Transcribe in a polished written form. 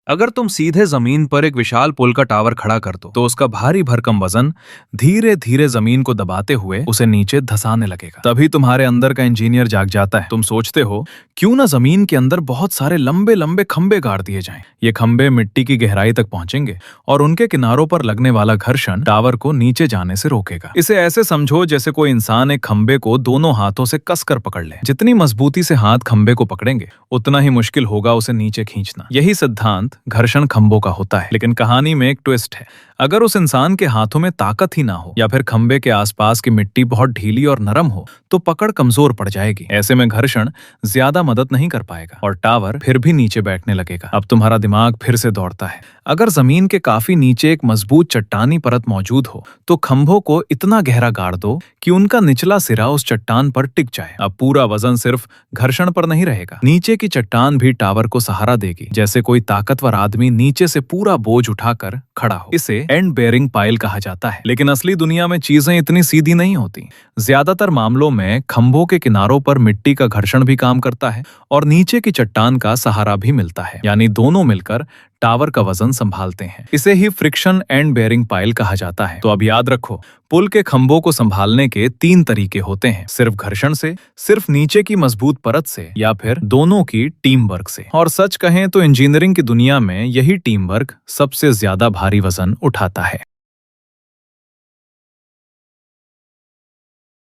अगर तुम सीधे जमीन पर एक विशाल पुल का टावर खड़ा कर दो तो उसका भारी भरकम वजन धीरे धीरे जमीन को दबाते हुए उसे नीचे धंसाने लगेगा। तभी तुम्हारे अंदर का इंजीनियर जाग जाता है। तुम सोचते हो क्यों ना जमीन के अंदर बहुत सारे लंबे लंबे खंबे गाड़ दिए जाएं। ये खंबे मिट्टी की गहराई तक पहुंचेंगे और उनके किनारों पर लगने वाला घर्षण टावर को नीचे जाने से रोकेगा। इसे ऐसे समझो जैसे कोई इंसान एक खंबे को दोनों हाथों से कसकर पकड़ ले। जितनी मजबूती से हाथ खंबे को पकड़ेंगे उतना ही मुश्किल होगा उसे नीचे खींचना। यही सिद्धांत घर्षण खंभों का होता है। लेकिन कहानी में एक ट्विस्ट है। अगर उस इंसान के हाथों में ताकत ही ना हो या फिर खंबे के आसपास की मिट्टी बहुत ढीली और नरम हो तो पकड़ कमजोर पड़ जाएगी। ऐसे में घर्षण ज्यादा मदद नहीं कर पाएगा और टावर फिर भी नीचे बैठने लगेगा। अब तुम्हारा दिमाग फिर से दौड़ता है। अगर जमीन के काफी नीचे एक मजबूत चट्टानी परत मौजूद हो तो खंभों को इतना गहरा गाड़ दो कि उनका निचला सिरा उस चट्टान पर टिक जाए। अब पूरा वजन सिर्फ घर्षण पर नहीं रहेगा, नीचे की चट्टान भी टावर को सहारा देगी, जैसे कोई ताकतवर आदमी नीचे से पूरा बोझ उठाकर खड़ा हो। इसे एंड बेयरिंग पाइल कहा जाता है। लेकिन असली दुनिया में चीजें इतनी सीधी नहीं होती। ज्यादातर मामलों में खंभों के किनारों पर मिट्टी का घर्षण भी काम करता है और नीचे की चट्टान का सहारा भी मिलता है, यानी दोनों मिलकर टावर का वजन संभालते हैं। इसे ही फ्रिक्शन एंड बेयरिंग पाइल कहा जाता है। तो अब याद रखो, पुल के खंभों को संभालने के 3 तरीके होते हैं, सिर्फ घर्षण से, सिर्फ नीचे की मजबूत परत से या फिर दोनों की टीम वर्क से। और सच कहें तो इंजीनियरिंग की दुनिया में यही टीम वर्क सबसे ज्यादा भारी वजन उठाता है।